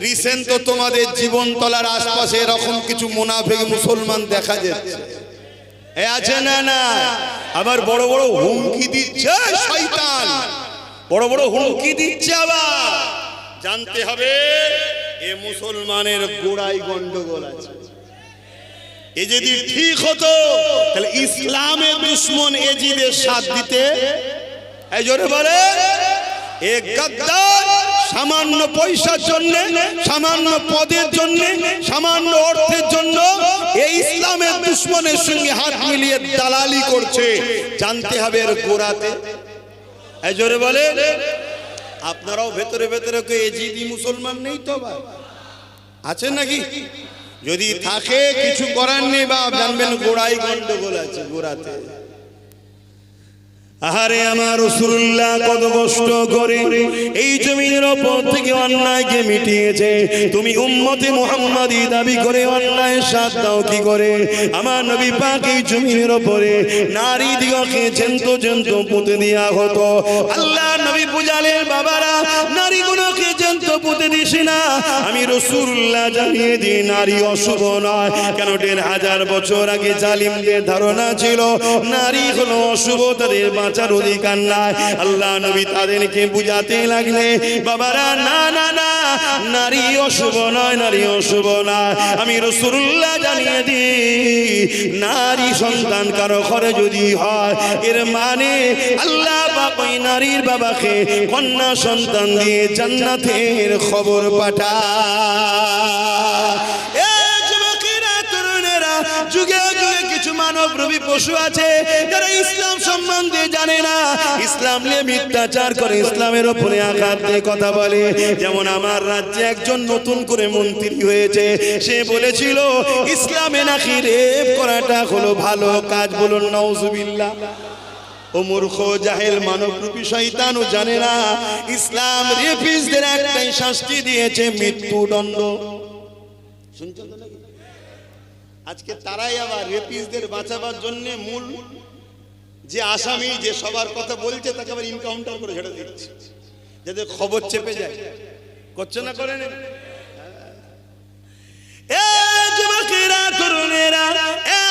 Recent তো তোমাদের জীবনতলার আশপাশে এরকম কিছু মুনাফিক মুসলমান দেখা যাচ্ছে, আছে না? না, আবার বড় বড় হুমকি দিচ্ছে শয়তান, বড় বড় হুমকি দিচ্ছে। আবার জানতে হবে এ মুসলমানের গোড়ায় গন্ডগোল আছে। এ যদি ঠিক হতো তাহলে ইসলামের দুশ্মন এজিদের সাথ দিতে, এই জোরে বলে, এ গাদ্দার সামান্য পয়সার জন্য, সামান্য পদের জন্য, সামান্য অর্থের জন্য এই ইসলামের দুশ্মনের সঙ্গে হাত মিলিয়ে দালালি করছে। জানতে হবে এর গোড়াতে, এই জোরে বলে। আপনারাও ভেতরে ভেতরে এজিদি মুসলমান নেই তো বা আছেন নাকি? যদি থাকে কিছু করার নেই, বা জানবেন গোড়াই গন্ডগোল আছে গোড়াতে। আহারে আমার রাসূলুল্লাহ কত কষ্ট করে এই জমিনের উপর থেকে অন্যায়কে মিটিয়েছে। তুমি উম্মতে মুহাম্মাদি দাবি করে অন্যায়ের সাথ দাও কি করে? আমার নবী পাক এই জমিনের উপরে নারী দিগকে জ্যান্ত জ্যান্ত পুঁতে দেয়া হতো। আল্লাহ নবী বুঝালেন, বাবারা নারীগুলোকে জ্যান্ত পুঁতে দিস না। আমি রাসূলুল্লাহ জানিয়ে দিই, নারী অশুভ নয়। কেন? ১৫০০ বছর আগে জালিমদের ধারণা ছিল নারী হলো অশুভ, তাদের বাঁচার অধিকার নাই। আল্লাহ নবী তাদেরকে বুঝাতে লাগলে, বাবারা না না না, নারী অশুভ নয়, নারী অশুভ নয়। আমি রাসূলুল্লাহ জানিয়ে দিই, নারী সন্তান কারো ঘরে যদি হয়, এর মানে আল্লাহ পাক ওই নারীর বাবাকে কন্যা সন্তান দিয়ে জান্নাতের খবর পাঠায়। যুগে যুগে কিছু মানবরূপী পশু আছে যারা ইসলাম সম্বন্ধে জানে না, ইসলাম নিয়ে মিথ্যাচার করে, ইসলামের উপরে আঘাত দিয়ে কথা বলে। যেমন আমার রাজ্যে একজন নতুন করে মন্ত্রী হয়েছে, সে বলেছিল ইসলামে নাকি রেপ করাটা হলো ভালো কাজ। বলুন নাউজুবিল্লাহ। ও মূর্খ জাহেল মানবরূপী শয়তানও জানে না ইসলাম রেপিস্টদের একটাই শাস্তি দিয়েছে, মৃত্যুদণ্ড। শুনছেন তো নাকি? আজকে তারাই আবার রেপিস্টদের বাঁচাবার জন্য মূল যে আসামি, যে সবার কথা বলছে, তাকে আবার ইনকাউন্টার করে ছেড়ে দিচ্ছে, যাতে খবর চেপে যায়। করছে না? করে না?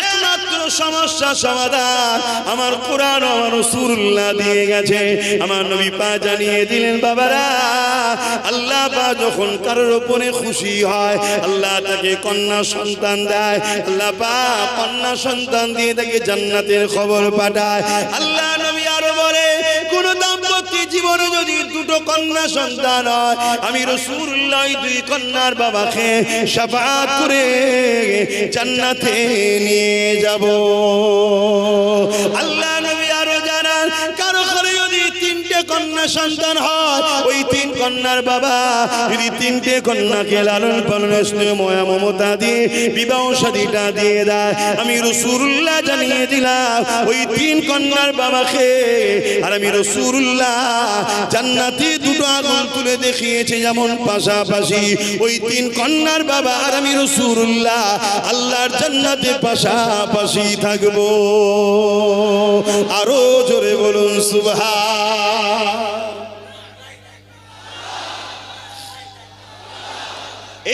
একমাত্র সমস্যা সমাধান আমার কোরআন, আমার রাসূলুল্লাহ দিয়ে গেছে। আমার নবী পাক জানিয়ে দিলেন, বাবারা আল্লাহ পাক যখন কারোর উপরে খুশি হয়, আল্লাহ তাকে কন্যা সন্তান দেয়। আল্লাহ পাক কন্যা সন্তান দিয়ে তাকে জান্নাতের খবর পাঠায়। আল্লাহ নবী আরো বলে, কোন দাম্পত্য জীবনে যদি দুটো কন্যা সন্তান হয়, আমি রাসূলুল্লাহ দুই কন্যার বাবাকে শাফাআত করে জান্নাতে নিয়ে যাব। আল্লাহ নবী আরো জানান, কারো ঘরে যদি 3টে কন্যা সন্তান হয়, ওই 3 কন্যার বাবা যদি 3টে কন্যাকে লালন পালন স্নেহ মায়া মমতা দিয়ে বিবাহ শাদীটা দিয়ে দেয়, আমি রাসূলুল্লাহ জানিয়ে দিলাম ওই 3 কন্যার বাবাকে আর আমি রাসূলুল্লাহ জান্নাতে দুটো আগুন তুলে দেখিয়েছে, যেমন পাশাপাশি ওই 3 কন্যার বাবা আর আমি রাসূলুল্লাহ আল্লাহর জান্নাতে পাশাপাশি থাকবো। আরো জোরে বলুন সুবহান।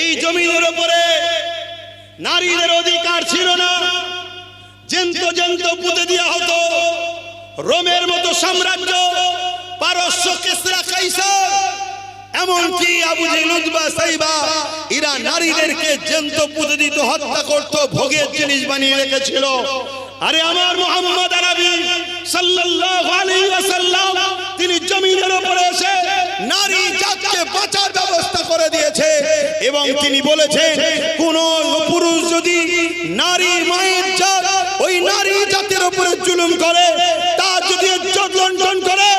এই জমিনের উপরে নারীদের অধিকার ছিল না, জ্যান্ত জ্যান্ত পুঁতে দেওয়া হতো। রোমের মতো সাম্রাজ্য, পারস্য কিসরা কাইসার, এমনকি আবু জেহেল উতবা সাইবা, এরা নারীদেরকে জ্যান্ত পুঁতে দিত, হত্যা করত, ভোগের জিনিস বানিয়ে রেখেছিল। আরে আমার মুহাম্মদ আরবি সাল্লাল্লাহু আলাইহি ওয়াসাল্লাম তিনি জমিনের উপরে এসে নারী জাতকে বাঁচার ব্যবস্থা করে দিয়েছে এবং তিনি বলেছেন, কোন পুরুষ যদি নারী মায়ের জাত, ওই নারী জাতের উপরে জুলুম করে, তার যদি ইজ্জত লুণ্ঠন করে,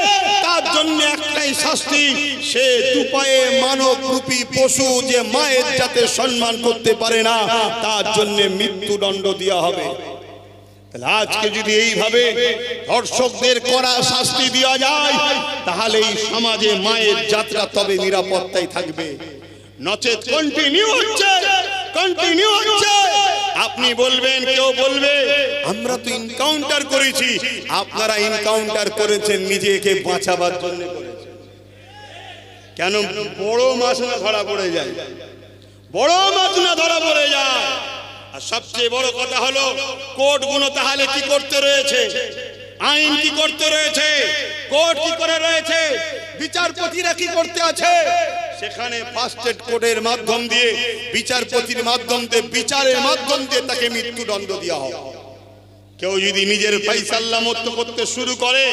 তার জন্য একটাই শাস্তি, সে দুপায়ে মানবরূপী পশু যে মায়ের জাতের সম্মান করতে পারে না, তার জন্য মৃত্যুদণ্ড দেওয়া হবে। আজকে যদি এইভাবে ধর্ষকদের কড়া শাস্তি দেওয়া যায়, তাহলে এই সমাজে মায়ের যাত্রা তবে নিরাপত্তায় থাকবে। নচেত কন্টিনিউ হচ্ছে। আপনি বলবেন, কেউ বলবে আমরা তো এনকাউন্টার করেছি। আপনারা এনকাউন্টার করেছেন নিজেকে বাঁচাবার জন্য করেছেন। কেন বড় মাছ না ধরা পড়ে যায়, বড় মাছ না ধরা পড়ে যায়। আর সবচেয়ে বড় কথা হলো কোর্টগুলো তাহলে কি করতে রয়েছে, আইন কি করতে রয়েছে, কোর্ট কি করে রয়েছে, বিচারপতিরা কি করতে আছে, সেখানে ফার্স্ট এড কোর্টের মাধ্যম দিয়ে বিচারপতির মাধ্যম দিয়ে বিচারের মাধ্যম দিয়ে তাকে মৃত্যুদণ্ড দেওয়া হয়। কেউ যদি নিজের ফাইসাল্লা মতো করতে শুরু করে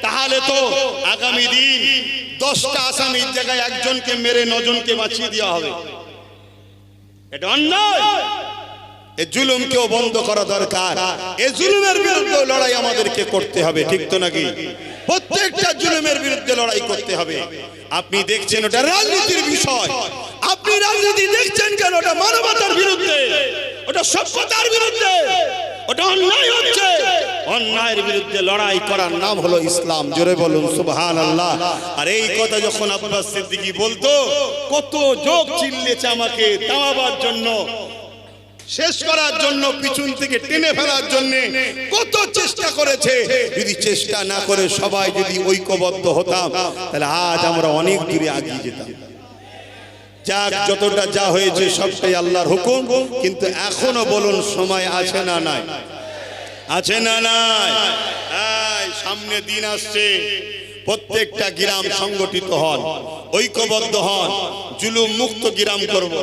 তাহলে তো আগামী দিন 10টা আসামির জায়গায় একজনকে মেরে 9 জনকে বাঁচিয়ে দেওয়া হবে। এটা অন্যায়। এই জুলুমকেও বন্ধ করা দরকার। এই জুলুমের বিরুদ্ধে লড়াই আমাদেরকে করতে হবে, ঠিক তো নাকি? প্রত্যেকটা জুলুমের বিরুদ্ধে লড়াই করতে হবে। আপনি দেখছেন ওটা রাজনীতির বিষয়, আপনি রাজনীতি দেখছেন কেন? ওটা মানবতার বিরুদ্ধে, ওটা সভ্যতার বিরুদ্ধে, ওটা অন্যায় হচ্ছে। অন্যায়ের বিরুদ্ধে লড়াই করার নাম হলো ইসলাম। জোরে বলুন সুবহানাল্লাহ। আর এই কথা যখন আব্বাস সিদ্দিকী বলতো, কত যোগ চিল্লেছে আমাকে থামাবার জন্য, শেষ করার জন্য, পিছন থেকে টেনে ফেলার জন্য কত চেষ্টা করেছে। যদি চেষ্টা না করে সবাই যদি ঐক্যবদ্ধ হতাম তাহলে আজ আমরা অনেক দূরে এগিয়ে যেতাম। যাক, যতটা যা হয়েছে সবটাই আল্লাহর হুকুম। কিন্তু এখনো বলুন সময় আছে না নাই? আছে না নাই? সামনে দিন আসছে, প্রত্যেকটা গ্রাম সংগঠিত হন, ঐক্যবদ্ধ হন, জুলুম মুক্ত গ্রাম করব।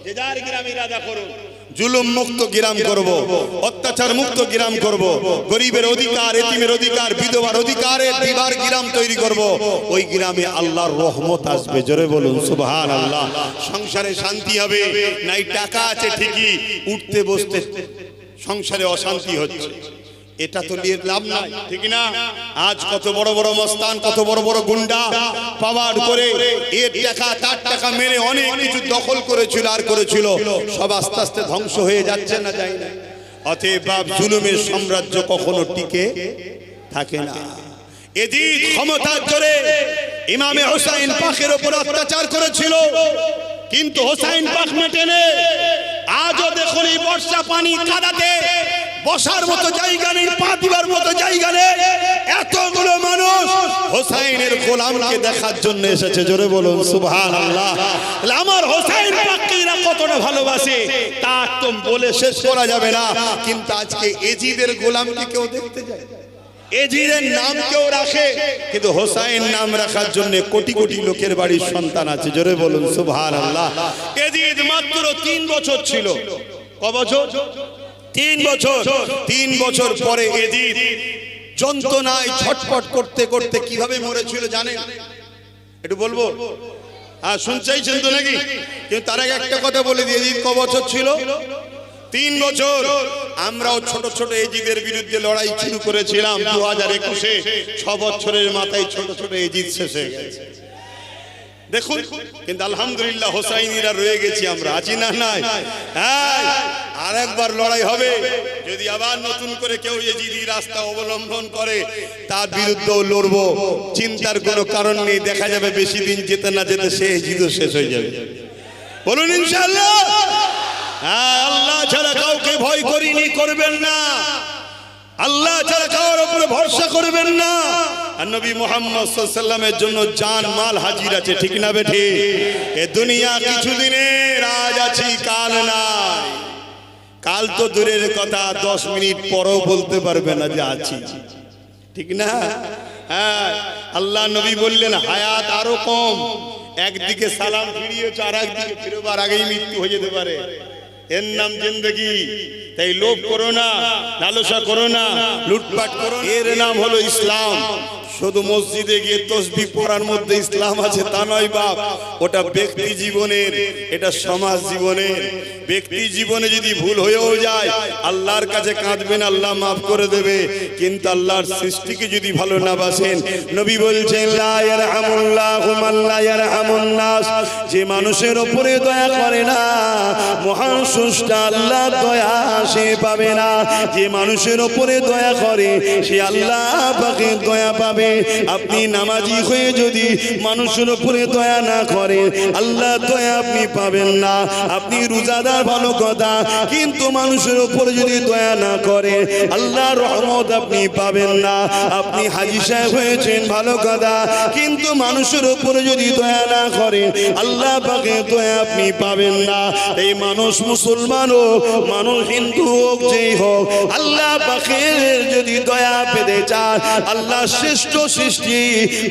যে যার গ্রাম ইরাদা করুন, জুলুম মুক্ত গ্রাম করব, অত্যাচার মুক্ত গ্রাম করব, গরিবের অধিকার, এতিমের অধিকার, বিধবার অধিকারের দিবার গ্রাম তৈরি করব। ওই গ্রামে আল্লাহর রহমত আসবে। জোরে বলুন সুবহানাল্লাহ। সংসারে শান্তি হবে। নাই টাকা আছে ঠিকই, উঠতে বসতে সংসারে অশান্তি হচ্ছে। এটা তো নিয়ে লাভ নাই, ঠিক না? আজ কত বড় বড় মস্তান, কত বড় বড় গুন্ডা পাওয়ার করে এর টাকা তার টাকা মেরে অনেক কিছু দখল করেছিল আর করেছিল, সব আস্তে আস্তে ধ্বংস হয়ে যাচ্ছে না, যায় না? অতএব জুলুমের সাম্রাজ্য কখনো টিকে থাকে না। এজিদ ক্ষমতার জোরে ইমামে হোসাইন পাকের উপর অত্যাচার করেছিল, কিন্তু হোসাইন পাক মেটেনে। আজও দেখুন এই বর্ষা পানি কাদাতে বসার মতো জায়গা নেই, পা দিবার মতো জায়গা নেই। এতগুলো মানুষ হোসাইনের গোলামকে দেখার জন্য এসেছে। জোরে বলুন সুবহানাল্লাহ। আমার হোসাইন পাককে এরা কতটা ভালোবাসে তা তো বলে শেষ করা যাবে না। কিন্তু আজকে এজিদের গোলামকে কেউ দেখতে যায়, এজিদের নাম কেউ রাখে, কিন্তু হোসাইন নাম রাখার জন্য কোটি কোটি লোকের বাড়ির সন্তান আছে। জোরে বলুন সুবহানাল্লাহ। এজিদ মাত্র 3 বছর ছিল। ক বছর? 3 বছর। 3 বছর পরে এজিদ যন্ত্রণায় ছটফট করতে করতে কিভাবে মরেছিল জানেন? একটু বলবো? হ্যাঁ, শুনতে চাইছেন তো নাকি? কিন্তু তার আগে একটা কথা বলে দিই, এজিদ ক বছর ছিল? 3 বছর। আমরাও ছোট ছোট এজিদের বিরুদ্ধে লড়াই শুরু করেছিলাম 2021-এ। 6 বছরের মাথায় ছোট ছোট এজিদ শেষ হয়ে গেছে দেখুন। কিন্তু আলহামদুলিল্লাহ হোসাইনিরা রয়ে গেছি, আমরা আছি না নাই? হ্যাঁ, আর একবার লড়াই হবে। যদি আবার নতুন করে কেউ এজিদি রাস্তা অবলম্বন করে তার বিরুদ্ধেও লড়বো, চিন্তার কোনো কারণ নেই। দেখা যাবে বেশি দিন যেতে না যেতে সে এজিদও শেষ হয়ে যাবে। বলুন ইনশাআল্লাহ। হ্যাঁ, আল্লাহ ছাড়া কাউকে ভয় করিনি, করবেন না। আল্লাহ ছাড়া কারোর উপরে ভরসা করবেন না। আর নবী মুহাম্মদ সাল্লাল্লাহু আলাইহি ওয়াসাল্লামের জন্য জান মাল হাজির আছে, ঠিক না বেঠি? এ দুনিয়া কিছুদিনের, আজ আছি কাল নাই। কাল তো দূরের কথা, 10 মিনিট পরও বলতে পারবে না যে আছি, ঠিক না? হ্যাঁ, আল্লাহ নবী বললেন হায়াত আরো কম। একদিকে সালাম ফিরিয়েছে, আর একদিকে ফিরবার আগেই মৃত্যু হয়ে যেতে পারে। এর নাম জিন্দেগি। তাই লোভ করো না, লালসা করো না, লুটপাট করো না। এর নাম হলো ইসলাম। শুধু মসজিদে গিয়ে তসবিহ পড়ার মধ্যে ইসলাম আছে তা নয় বাপ। ওটা ব্যক্তি জীবনের, এটা সমাজ জীবনের। ব্যক্তি জীবনে যদি ভুল হয়েও যায় আল্লাহর কাছে কাঁদবেন, আল্লাহ মাফ করে দেবে। কিন্তু আল্লাহর সৃষ্টিকে যদি ভালো না বাসেন, নবী বলছেন লা ইয়ারহামুল্লাহু মান লা ইয়ারহামুন নাস। যে মানুষের উপরে দয়া করে না, মহান স্রষ্টা আল্লাহর দয়া সে পাবে না। যে মানুষের উপরে দয়া করে সে আল্লাহ পাকের দয়া পাবে। আপনি নামাজি হয়ে যদি মানুষের উপরে দয়া না করেন, আল্লাহ দয়া আপনি পাবেন না। আপনি রোজাদার ভালো কথা, কিন্তু মানুষের উপরে যদি দয়া না করে, আল্লাহর রহমত আপনি পাবেন না। আপনি হাজী সাহেব হয়েছেন ভালো কথা, কিন্তু মানুষের উপরে যদি দয়া না করে, আল্লাহ পাকের দয়া আপনি পাবেন না। এই মানুষ মুসলমান হোক, মানুষ হিন্দু হোক, যেই হোক, আল্লাহ পাকের যদি দয়া পেতে চান, আল্লাহ শ্রেষ্ঠ সৃষ্টি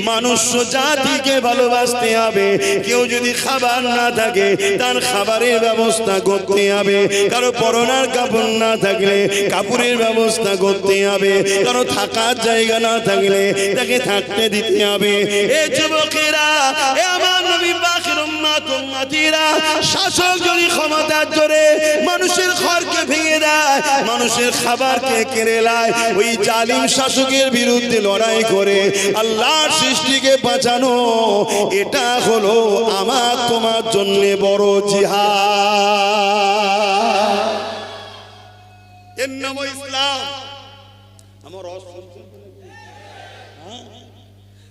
মানুষ জাতিকে ভালোবাসতে হবে। কেউ যদি খাবার না থাকে, তার খাবারের ব্যবস্থা করতে হবে। কারো পরনার কাপড় না থাকলে কাপড়ের ব্যবস্থা করতে হবে। কারো থাকার জায়গা না থাকলে তাকে থাকতে দিতে হবে। এ যুবকেরা, এ আমার নবী পাকের উম্মত উম্মতিরা, শাসক যদি ক্ষমতার জোরে মানুষের ঘরকে ভেঙে দেয়, মানুষের খাবারকে কেড়ে নেয়, ওই জালিম শাসকের বিরুদ্ধে লড়াই করে আল্লাহর সৃষ্টিকে বাঁচানো, এটা হলো আমার তোমার জন্য বড় জিহাদ। এর নাম ইসলাম। আমার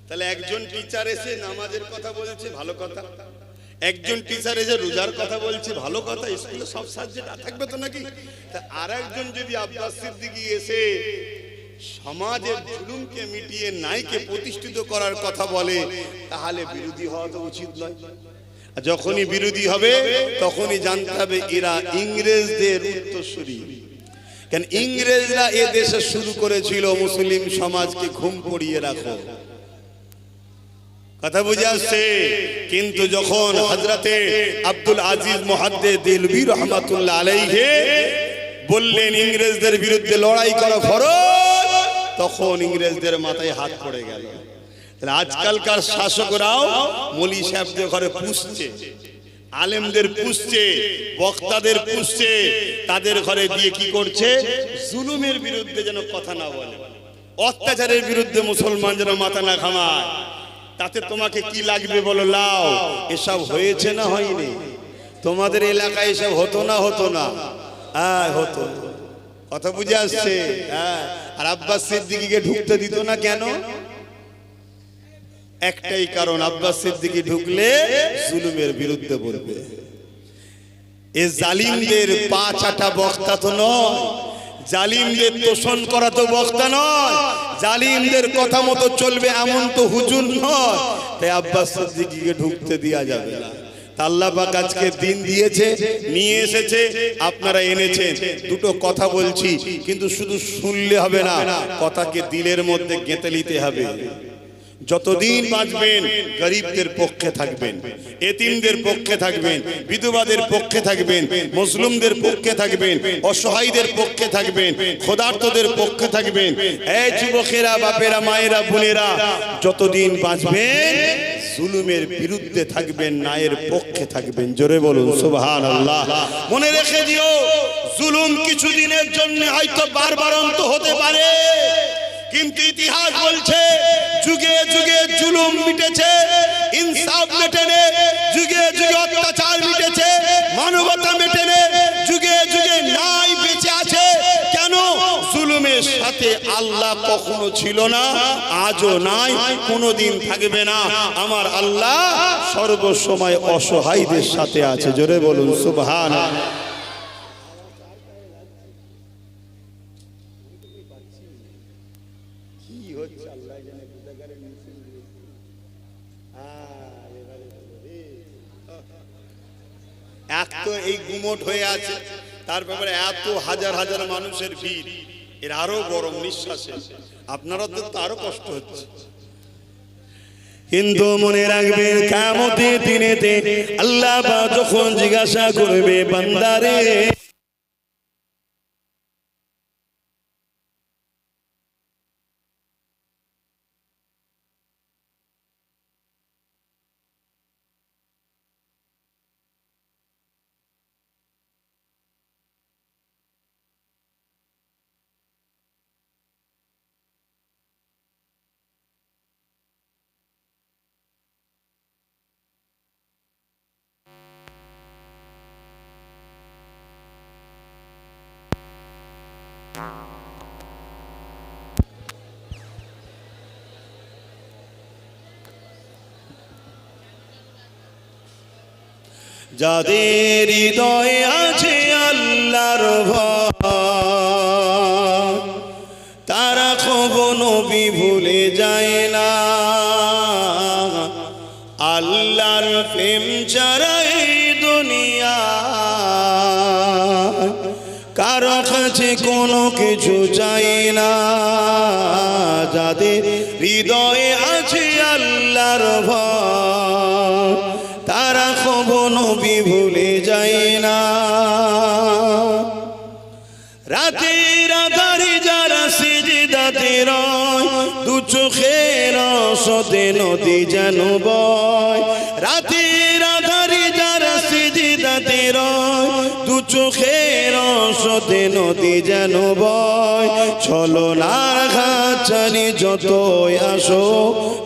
তাহলে একজন টিচার এসে নামাজের কথা বলছে, ভালো কথা। একজন টিচার এসে রোজার কথা বলছে, ভালো কথা। স্কুলে সব সাবজেক্ট থাকবে তো নাকি? আর একজন যদি আব্বাস সিদ্দিকী এসে সমাজের জুলুমকে মিটিয়ে ন্যায়কে প্রতিষ্ঠিত করার কথা বলে, তাহলে বিরোধী হওয়া তো উচিত নয়। যখনই বিরোধী হবে, তখনই জানতে হবে এরা ইংরেজদের উত্তরসূরি। কেন ইংরেজরা এ দেশে শুরু করেছিল মুসলিম সমাজকে ঘুম পড়িয়ে রাখো, কথা বুঝে আসছে। কিন্তু যখন হযরতে আব্দুল আজিজ মুহাদ্দিস দেলভী রহমাতুল্লাহ আলাইহি বললেন ইংরেজদের বিরুদ্ধে লড়াই করা ফরজ, তখন ইংরেজদের মাথায় হাত পড়ে গেল। আজকালকার শাসকরাও মৌলী সাহেবদের ঘরে পুষছে, আলেমদের পুষছে, বক্তাদের পুষছে, তাদের ঘরে দিয়ে কি করছে? জুলুমের বিরুদ্ধে যেন কথা না বলে, অত্যাচারের বিরুদ্ধে মুসলমান যেন মাথা না ঘামায়। তাতে তোমাকে কি লাগবে বলো? লাও। এসব হয়েছে না হয়নি? তোমাদের এলাকায় এসব হতো না? হতো না? হ্যাঁ হতো। কথা বুঝে আসছে? হ্যাঁ। আর আব্বাস সিদ্দিকীকে ঢুকতে দিত না কেন? একটাই কারণ, আব্বাস সিদ্দিকী ঢুকলে জুলুমের বিরুদ্ধে বলবে। এ জালিমদের পা চাটা বক্তা তো নয়, জালিমদের তোষণ করা তো বক্তা নয়, জালিমদের কথা মতো চলবে এমন তো হুজুর নয়। তাই আব্বাস সিদ্দিকীকে ঢুকতে দেওয়া যাবে না। আল্লাহ পাক আজকে দিন দিয়েছে, নিয়ে এসেছে, আপনারা এনেছেন। দুটো কথা বলছি, কিন্তু শুধু শুনলে হবে না, কথাকে দিলের মধ্যে গেঁথে নিতে হবে। যতদিন বাঁচবেন গরিবদের পক্ষে থাকবেন, এতিমদের পক্ষে থাকবেন, বিধবাদের পক্ষে থাকবেন, মুসলিমদের পক্ষে থাকবেন, অসহায়দের পক্ষে থাকবেন, ক্ষুধার্তদের পক্ষে থাকবেন। এই যুবকেরা, বাপেরা, মায়েরা, বোনেরা, যতদিন বাঁচবেন জুলুমের বিরুদ্ধে থাকবেন, ন্যায়ের পক্ষে থাকবেন। জোরে বলুন সুবহানাল্লাহ। মনে রেখে দিও, জুলুম কিছুদিনের জন্য হয়তো বারবারন্ত হতে পারে, কিন্তু ইতিহাস বলছে যুগে যুগে জুলুম মিটেছে, ইনসাফ মেটেনে, যুগে যুগে অত্যাচার মিটেছে, মানবতা মেটেনে, যুগে যুগে ন্যায় বেঁচে আছে। কেন? জুলুমের সাথে আল্লাহ কখনো ছিল না, আজও নাই, কোনোদিন থাকবে না। আমার আল্লাহ সর্বসময় অসহায়দের সাথে আছে। জোরে বলুন সুবহানাল্লাহ। এক তো এই গুমট হয়ে আছে, তার ব্যাপারে এত হাজার হাজার মানুষের ভিড়, এর আরো গরম নিঃশ্বাসে আপনারা তো আরো কষ্ট হচ্ছে। কিন্তু মনে রাখবেন, কিয়ামতের দিনেতে আল্লাহ পাক যখন জিজ্ঞাসা করবে, বান্দারে যাদের হৃদয়ে আছে আল্লাহর ভয় তারা কখনো নবী ভুলে যায় না। আল্লাহর প্রেম ছাড়া এই দুনিয়া কারো কাছে কোনো কিছু চাই না। যাদের হৃদয়ে আছে আল্লাহর ভয় তারা কখনো নবী ভুলে যায় না। রাতের আধারে যারা সিজদাতে রয় দু চোখের আশাতে নদী যেন বয়। রাতের আধারে যারা সিজদাতে রয় দু চোখের আশাতে নদী যেন বয়। ছলনার ঘাচানি যতই আসো,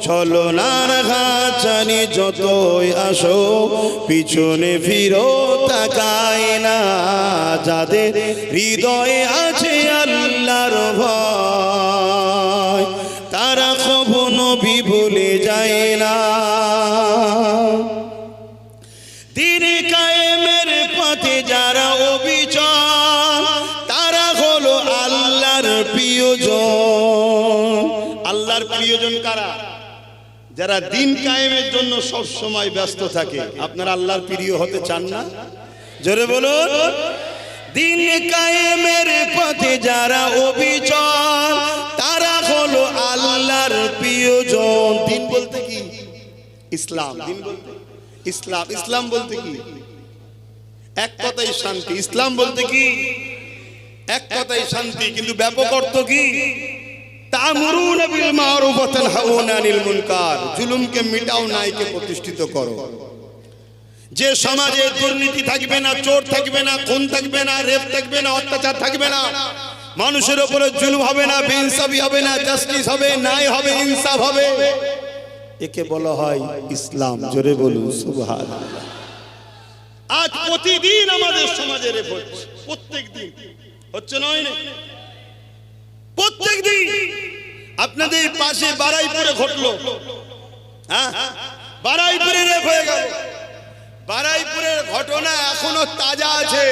ছলনার ঘাচানি যতই আসো, পিছনে ফিরো তাকায় না। যাদের হৃদয়ে আছে আল্লাহর ভয় তারা কখনো নবী ভুলে যায় না। দিন কায়েমের পথে যারা অবিচল তারা হলো আল্লাহর প্রিয়জন। আল্লাহর প্রিয়জন কারা? যারা দিন কায়েমের জন্য সব সময় ব্যস্ত থাকে। আপনারা আল্লাহর প্রিয় হতে চান না? জোরে বলুন। দিন কায়েমের পথে যারা অবিচল তারা হলো আল্লাহর প্রিয়জন। দিন বলতে কি? ইসলাম। দিন বলতে ইসলাম। ইসলাম বলতে কি? এক কথাই শান্তি। ইসলাম বলতে কি? এক কথাই শান্তি, কিন্তু ব্যাপক অর্থ কি? তা'মুরুনা বিল মা'রুফ ওয়া তানহাউনা আনিল মুনকার। জুলুমকে মিটাও, ন্যায়কে প্রতিষ্ঠিত করো। যে সমাজে দুর্নীতি থাকবে না, চোর থাকবে না, খুন থাকবে না, রেপ থাকবে না, অত্যাচার থাকবে না, মানুষের উপরে জুলুম হবে না, বেইনসাফি হবে না, জাস্টিস হবে, ন্যায় হবে, ইনসাফ হবে, একে বলা হয় ইসলাম। জোরে বলুন সুবহানাল্লাহ। আজ প্রতিদিন আমাদের সমাজে রেপ হচ্ছে, প্রত্যেক দিন হচ্ছে, নয় না? প্রত্যেক দিন। আপনাদের পাশে বারাইপুরে ঘটলো, হ্যাঁ, বারাইপুরে রেপ হয়ে গেল। বারাইপুরের ঘটনা এখনো তাজা আছে।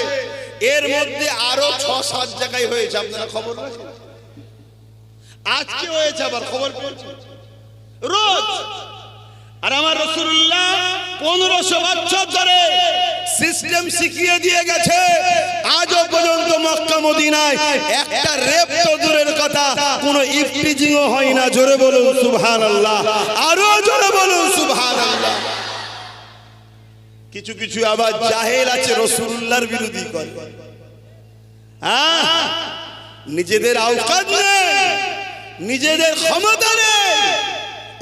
এর মধ্যে আরো ৬-৭ জায়গায় হয়েছে। আপনারা খবর রাখেন? আজকে হয়েছে, আবার খবর পেয়েছেন রোজ। আর আমার রাসূলুল্লাহ 1500 বছর ধরে সিস্টেম শিখিয়ে দিয়ে গেছে। আজও পর্যন্ত মক্কা মদিনায় একটা রেপ তো দূরের কথা, কোনো ইফটিজিংও হয় না। জোরে বলুন সুবহানাল্লাহ। আরো জোরে বলুন সুবহানাল্লাহ। কিছু কিছু আবার জাহেল আছে, রাসূলুল্লাহর বিরোধী করে। হ্যাঁ, নিজেদের আওকাত নেই, নিজেদের ক্ষমতা নেই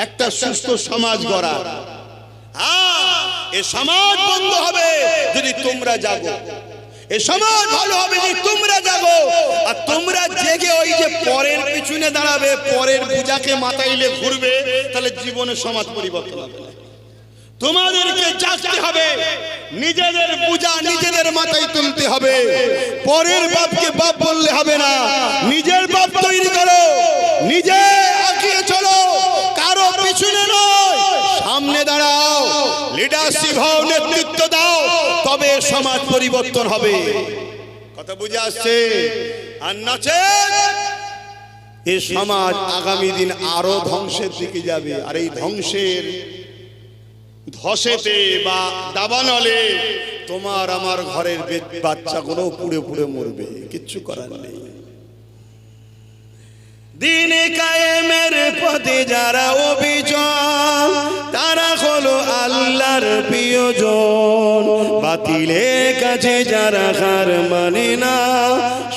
একটা সুস্থ সমাজ গড়া। এ সমাজ বন্ধ হবে যদি তোমরা জাগো। এ সমাজ ভালো হবে যদি তোমরা জাগো। আর তোমরা জেগে ওই যে পরের পিছনে দাঁড়াবে, পরের বোঝাকে মাথাইলে ঘুরবে, তাহলে জীবনে সমাজ পরিবর্তন হবে না। তোমাদেরকে জাগতে হবে, নিজেদের বোঝা নিজেদের মাথায় তুলতে হবে। পরের বাপকে বাপ বললে হবে না, নিজের বাপ তৈরি করো, নিজে এগিয়ে চলো, কারো পিছনে নয়, সামনে দাঁড়াও, লিডারশিপ হও, নেতৃত্ব দাও, তবে সমাজ পরিবর্তন হবে। কথা বুঝে আসছে? আর নচেত এই সমাজ আগামী দিন আরো ধ্বংসের দিকে যাবে। আর এই ধ্বংসের ধসেতে বা দাবানলে তোমার আমার ঘরের বাচ্চাগুলো পুড়ে পুড়ে মরবে, কিচ্ছু করার নেই। দিন কায়েমের পথে যারা অবিচল তারা হলো আল্লাহর প্রিয়জন। বাতিলের কাছে যারা হার মানে না,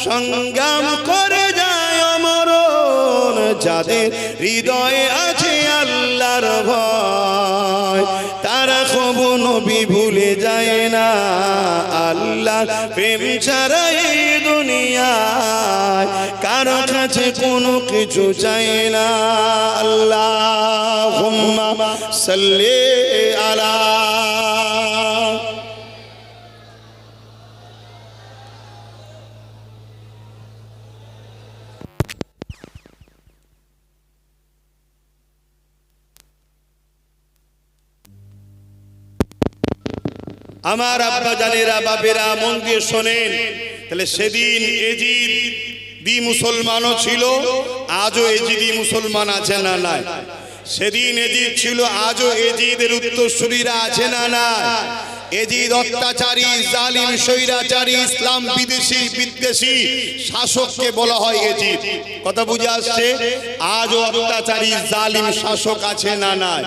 সংগ্রাম করে যায় অমরণ। যাদের হৃদয়ে আছে আল্লাহর ভয় তারা কখনো নবী ভুলে যায় না। আল্লাহর প্রেম ছাড়া এই দুনিয়ায় কারো কাছে কোনো কিছু চাই না। আল্লাহুম্মা সাল্লি আলা আমার আব্বা জানেরা, বাপেরা, মন দিয়ে শোনেন। তাহলে সেদিন এজিদি মুসলমানও ছিল, আজও এজিদি মুসলমান আছে না নাই? সেদিন এজিদ ছিল, আজও এজিদের উত্তরসূরিরা আছে না নাই? এজিদ অত্যাচারী, জালিম, স্বৈরাচারী, ইসলাম বিদ্বেষী শাসককে বলা হয় এজিদ। কথা বুঝে আসছে? আজও অত্যাচারী, জালিম শাসক আছে না নাই?